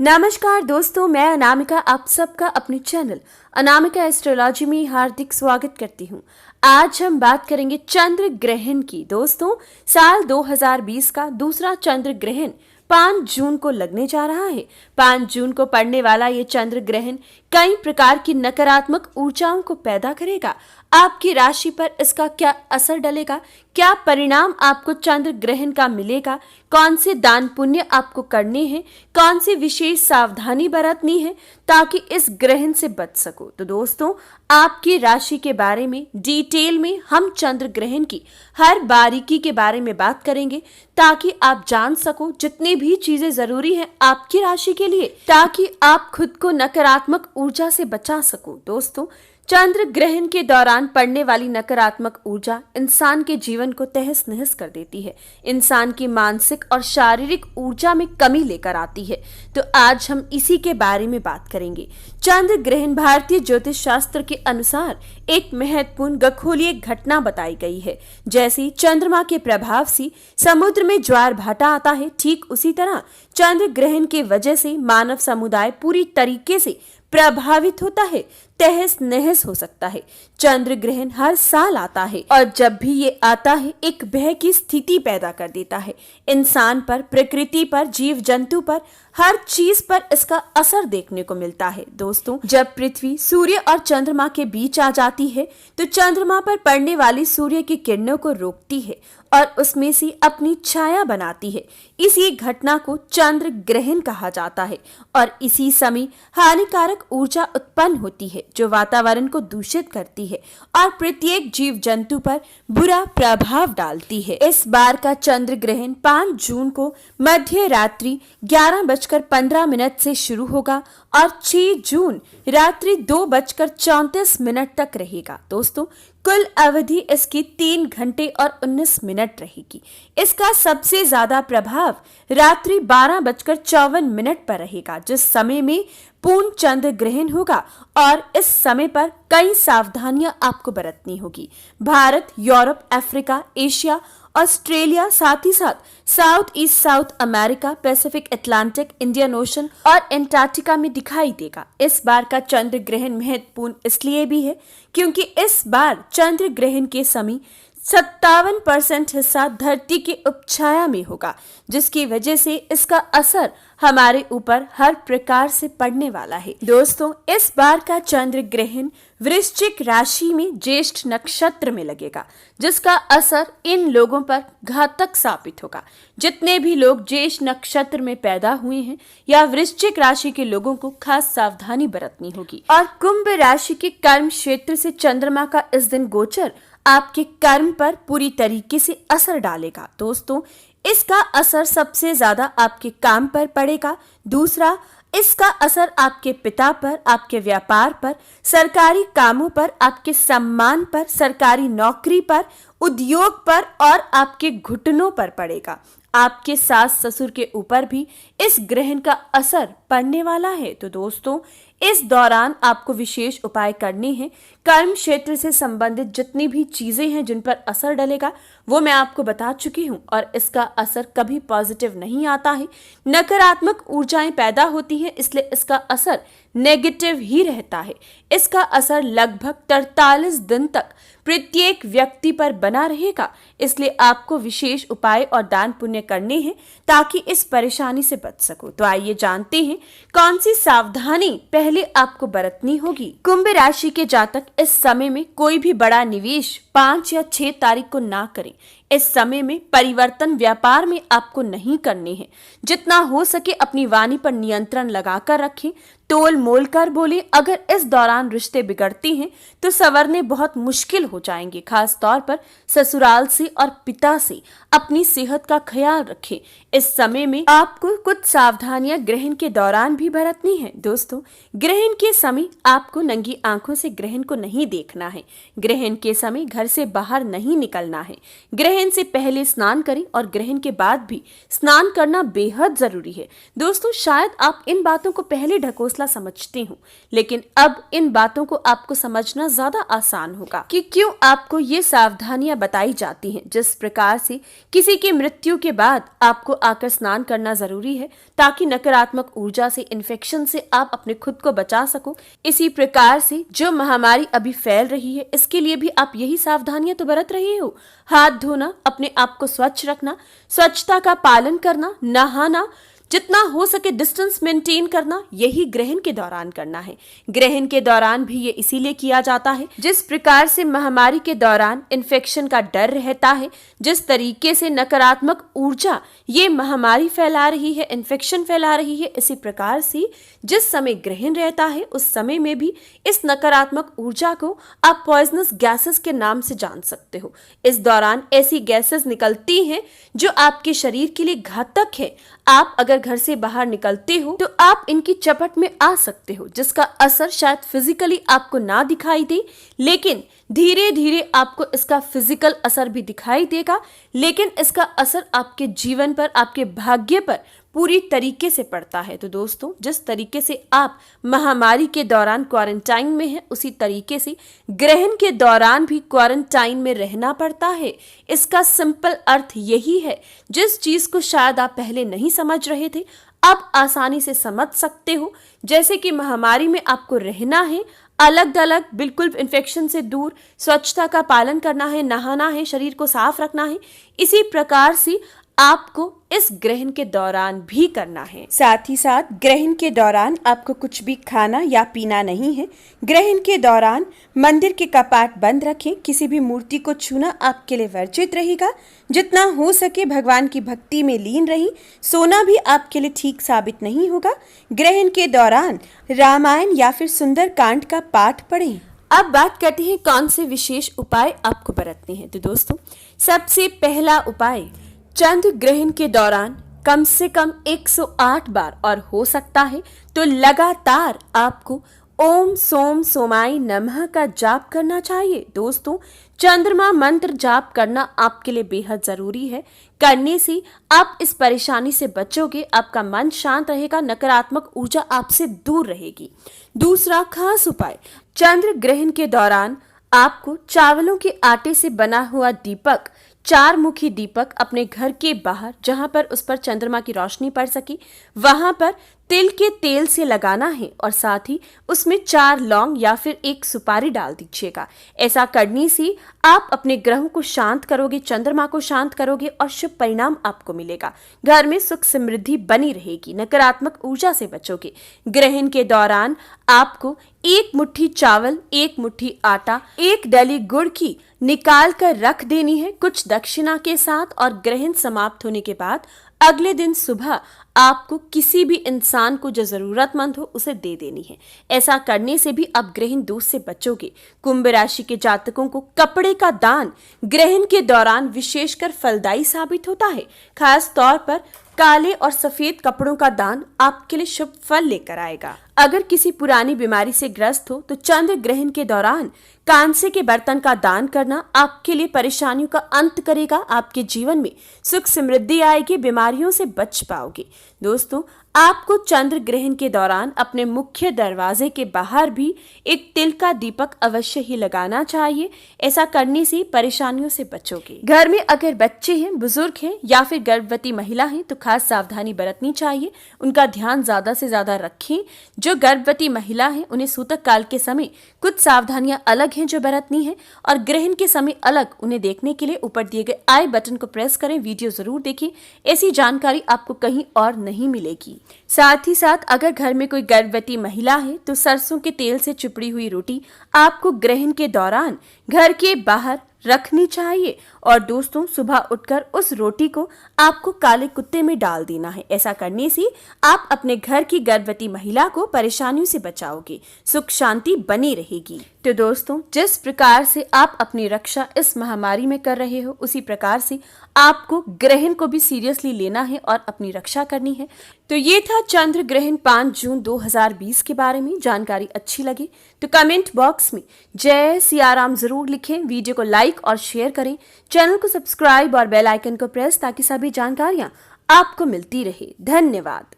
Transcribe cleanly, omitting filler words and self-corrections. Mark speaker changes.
Speaker 1: नमस्कार दोस्तों, मैं अनामिका आप सबका अपने चैनल अनामिका एस्ट्रोलॉजी में हार्दिक स्वागत करती हूँ। आज हम बात करेंगे चंद्र ग्रहण की। दोस्तों, साल 2020 का दूसरा चंद्र ग्रहण 5 जून को लगने जा रहा है। 5 जून को पड़ने वाला ये चंद्र ग्रहण कई प्रकार की नकारात्मक ऊर्जाओं को पैदा करेगा। आपकी राशि पर इसका क्या असर डलेगा, क्या परिणाम आपको चंद्र ग्रहण का मिलेगा, कौन से दान पुण्य आपको करने हैं, कौन सी विशेष सावधानी बरतनी है ताकि इस ग्रहण से बच सको। तो दोस्तों, आपकी राशि के बारे में डिटेल में हम चंद्र ग्रहण की हर बारीकी के बारे में बात करेंगे ताकि आप जान सको जितनी भी चीजें जरूरी हैं आपकी राशि के लिए, ताकि आप खुद को नकारात्मक ऊर्जा से बचा सको। दोस्तों, चंद्र ग्रहण के दौरान पड़ने वाली नकारात्मक ऊर्जा इंसान के जीवन को तहस नहस कर देती है, इंसान की मानसिक और शारीरिक ऊर्जा में कमी लेकर आती है। तो आज हम इसी के बारे में बात करेंगे। चंद्र ग्रहण भारतीय ज्योतिष शास्त्र के अनुसार एक महत्वपूर्ण खगोलीय घटना बताई गई है। जैसे चंद्रमा के प्रभाव से समुद्र में ज्वार भाटा आता है, ठीक उसी तरह चंद्र ग्रहण के वजह से मानव समुदाय पूरी तरीके से प्रभावित होता है, तहस नहस हो सकता है। चंद्र ग्रहण हर साल आता है और जब भी ये आता है एक भय की स्थिति पैदा कर देता है। इंसान पर, प्रकृति पर, जीव जंतु पर, हर चीज पर इसका असर देखने को मिलता है। दोस्तों, जब पृथ्वी सूर्य और चंद्रमा के बीच आ जाती है तो चंद्रमा पर पड़ने वाली सूर्य की किरणों को रोकती है और उसमें से अपनी छाया बनाती है। इसी घटना को चंद्र ग्रहण कहा जाता है और इसी समय हानिकारक ऊर्जा उत्पन्न होती है जो वातावरण को दूषित करती है और प्रत्येक जीव जंतु पर बुरा प्रभाव डालती है। इस बार का चंद्र ग्रहण 5 जून को मध्य रात्रि 11:15 से शुरू होगा और 6 जून रात्रि 2:34 तक रहेगा। दोस्तों, कुल अवधि इसकी 3 घंटे और 19 मिनट रहेगी। इसका सबसे ज्यादा प्रभाव रात्रि 12:54 पर रहेगा, जिस समय में पूर्ण चंद्र ग्रहण होगा और इस समय पर कई सावधानियां आपको बरतनी होगी। Bharat, Europe, Africa, Asia, Australia, साथ ही साथ south east south America, Pacific, Atlantic, Indian ocean और एंटार्क्टिका में दिखाई देगा। इस बार का चंद्र ग्रहण महत्वपूर्ण इसलिए भी है क्योंकि इस बार चंद्र ग्रहण के समय 57% हिस्सा धरती की उपछाया में होगा, जिसकी वजह से इसका असर हमारे ऊपर हर प्रकार से पड़ने वाला है। दोस्तों, इस बार का चंद्र ग्रहण वृश्चिक राशि में ज्येष्ठ नक्षत्र में लगेगा, जिसका असर इन लोगों पर घातक साबित होगा। जितने भी लोग ज्येष्ठ नक्षत्र में पैदा हुए हैं या वृश्चिक राशि के लोगों को खास सावधानी बरतनी होगी। और कुंभ राशि के कर्म क्षेत्र से चंद्रमा का इस दिन गोचर आपके कर्म पर पूरी तरीके से असर डालेगा। दोस्तों, इसका असर सबसे ज्यादा आपके काम पर पड़ेगा। दूसरा, इसका असर आपके पिता पर, आपके व्यापार पर, सरकारी कामों पर, आपके सम्मान पर, सरकारी नौकरी पर, उद्योग पर और आपके घुटनों पर पड़ेगा। आपके सास ससुर के ऊपर भी इस ग्रहण का असर पड़ने वाला है। तो दोस्तों, इस दौरान आपको विशेष उपाय करने हैं। कर्म क्षेत्र से संबंधित जितनी भी चीजें हैं जिन पर असर डलेगा वो मैं आपको बता चुकी हूं और इसका असर कभी पॉजिटिव नहीं आता है। नकारात्मक ऊर्जाएं पैदा होती हैं, इसलिए इसका असर नेगेटिव ही रहता है। इसका असर लगभग 43 दिन तक प्रत्येक व्यक्ति पर बना रहेगा, इसलिए आपको विशेष उपाय और दान पुण्य करने हैं ताकि इस परेशानी से बच सको। तो आइए जानते हैं कौन सी सावधानी पहले आपको बरतनी होगी। कुंभ राशि के जातक इस समय में कोई भी बड़ा निवेश 5 या 6 तारीख को ना करें। इस समय में परिवर्तन व्यापार में आपको नहीं करने हैं। जितना हो सके अपनी वाणी पर नियंत्रण लगाकर रखें, तोल मोल कर बोले। अगर इस दौरान रिश्ते बिगड़ते हैं तो संवरने बहुत मुश्किल हो जाएंगे। खास तौर पर ससुराल से और पिता से अपनी सेहत का ख्याल रखें। इस समय में आपको कुछ सावधानियां ग्रहण के दौरान भी बरतनी है। दोस्तों, ग्रहण के समय आपको नंगी आंखों से ग्रहण को नहीं देखना है। ग्रहण के समय घर से बाहर नहीं निकलना है। ग्रहण ग्रहण से पहले स्नान करें और ग्रहण के बाद भी स्नान करना बेहद जरूरी है। दोस्तों, शायद आप इन बातों को पहले ढकोसला समझते हो, लेकिन अब इन बातों को आपको समझना ज्यादा आसान होगा कि क्यों आपको ये सावधानियां बताई जाती हैं। जिस प्रकार से किसी की मृत्यु के बाद आपको आकर स्नान करना जरूरी है ताकि नकारात्मक ऊर्जा से, इन्फेक्शन से आप अपने खुद को बचा सको, इसी प्रकार से जो महामारी अभी फैल रही है इसके लिए भी आप यही सावधानियां तो बरत रहे हो। हाथ धोना, अपने आप को स्वच्छ रखना, स्वच्छता का पालन करना, नहाना, जितना हो सके डिस्टेंस मेंटेन करना, यही ग्रहण के दौरान करना है। ग्रहण के दौरान भी ये इसीलिए किया जाता है जिस प्रकार से महामारी के दौरान इन्फेक्शन का डर रहता है, जिस तरीके से नकारात्मक ऊर्जा ये महामारी फैला रही है, इन्फेक्शन फैला रही है, इसी प्रकार से जिस समय ग्रहण रहता है उस समय में भी इस नकारात्मक ऊर्जा को आप पॉइजनस गैसेस के नाम से जान सकते हो। इस दौरान ऐसी गैसेस निकलती हैं जो आपके शरीर के लिए घातक है। आप अगर घर से बाहर निकलते हो तो आप इनकी चपेट में आ सकते हो, जिसका असर शायद फिजिकली आपको ना दिखाई दे, लेकिन धीरे धीरे आपको इसका फिजिकल असर भी दिखाई देगा, लेकिन इसका असर आपके जीवन पर, आपके भाग्य पर पूरी तरीके से पड़ता है। तो दोस्तों, जिस तरीके से आप महामारी के दौरान क्वारंटाइन में हैं, उसी तरीके से ग्रहण के दौरान भी क्वारंटाइन में रहना पड़ता है। इसका सिंपल अर्थ यही है, जिस चीज को शायद आप पहले नहीं समझ रहे थे अब आसानी से समझ सकते हो। जैसे कि महामारी में आपको रहना है अलग अलग, बिल्कुल इन्फेक्शन से दूर, स्वच्छता का पालन करना है, नहाना है, शरीर को साफ रखना है, इसी प्रकार से आपको इस ग्रहण के दौरान भी करना है। साथ ही साथ ग्रहण के दौरान आपको कुछ भी खाना या पीना नहीं है। ग्रहण के दौरान मंदिर के कपाट बंद रखें, किसी भी मूर्ति को छूना आपके लिए वर्जित रहेगा। जितना हो सके भगवान की भक्ति में लीन रही। सोना भी आपके लिए ठीक साबित नहीं होगा। ग्रहण के दौरान रामायण या फिर सुंदर कांड का पाठ पढ़ें। अब बात करते हैं कौन से विशेष उपाय आपको बरतने हैं। तो दोस्तों, सबसे पहला उपाय, चंद्र ग्रहण के दौरान कम से कम 108 बार और हो सकता है तो लगातार आपको ओम सोम सोमाय नमः का जाप करना चाहिए। दोस्तों, चंद्रमा मंत्र जाप करना आपके लिए बेहद जरूरी है। करने से आप इस परेशानी से बचोगे, आपका मन शांत रहेगा, नकारात्मक ऊर्जा आपसे दूर रहेगी। दूसरा खास उपाय, चंद्र ग्रहण के दौरान आपको चावलों के आटे से बना हुआ दीपक, 4 मुखी दीपक अपने घर के बाहर, जहां पर उस पर चंद्रमा की रोशनी पड़ सके, वहां पर तिल के तेल से लगाना है और साथ ही उसमें 4 लौंग या फिर 1 सुपारी डाल दीजिएगा। ऐसा करने से आप अपने ग्रहों को शांत करोगे, चंद्रमा को शांत करोगे और शुभ परिणाम आपको मिलेगा। घर में सुख समृद्धि बनी रहेगी, नकारात्मक ऊर्जा से बचोगे। ग्रहण के दौरान आपको 1 मुट्ठी चावल, 1 मुट्ठी आटा, 1 डली गुड़ की निकाल कर रख देनी है कुछ दक्षिणा के साथ, और ग्रहण समाप्त होने के बाद अगले दिन सुबह आपको किसी भी इंसान को जो जरूरतमंद हो उसे दे देनी है। ऐसा करने से भी आप ग्रहण दोष से बचोगे। कुंभ राशि के जातकों को कपड़े का दान ग्रहण के दौरान विशेषकर फलदायी साबित होता है। खास तौर पर काले और सफेद कपड़ों का दान आपके लिए शुभ फल लेकर आएगा। अगर किसी पुरानी बीमारी से ग्रस्त हो तो चंद्र ग्रहण के दौरान कांसे के बर्तन का दान करना आपके लिए परेशानियों का अंत करेगा। आपके जीवन में सुख समृद्धि आएगी, बीमारियों से बच पाओगे। दोस्तों, आपको चंद्र ग्रहण के दौरान अपने मुख्य दरवाजे के बाहर भी एक तिल का दीपक अवश्य ही लगाना चाहिए। ऐसा करने से परेशानियों से बचोगे। घर में अगर बच्चे हैं, बुजुर्ग हैं या फिर गर्भवती महिला हैं तो खास सावधानी बरतनी चाहिए। उनका ध्यान ज्यादा से ज्यादा रखें। जो गर्भवती महिला है उन्हें सूतक काल के समय कुछ सावधानियां अलग हैं जो बरतनी है, और ग्रहण के समय अलग। उन्हें देखने के लिए ऊपर दिए गए आई बटन को प्रेस करें, वीडियो जरूर देखें। ऐसी जानकारी आपको कहीं और नहीं मिलेगी। साथ ही साथ अगर घर में कोई गर्भवती महिला है तो सरसों के तेल से चुपड़ी हुई रोटी आपको ग्रहण के दौरान घर के बाहर रखनी चाहिए। और दोस्तों, सुबह उठकर उस रोटी को आपको काले कुत्ते में डाल देना है। ऐसा करने से आप अपने घर की गर्भवती महिला को परेशानियों से बचाओगे, सुख शांति बनी रहेगी। तो दोस्तों, जिस प्रकार से आप अपनी रक्षा इस महामारी में कर रहे हो, उसी प्रकार से आपको ग्रहण को भी सीरियसली लेना है और अपनी रक्षा करनी है। तो ये था चंद्र ग्रहण 5 जून 2020 के बारे में। जानकारी अच्छी लगी तो कमेंट बॉक्स में जय सियाराम जरूर लिखें, वीडियो को लाइक और शेयर करें, चैनल को सब्सक्राइब और बेल आइकन को प्रेस ताकि सभी जानकारियां आपको मिलती रहे। धन्यवाद।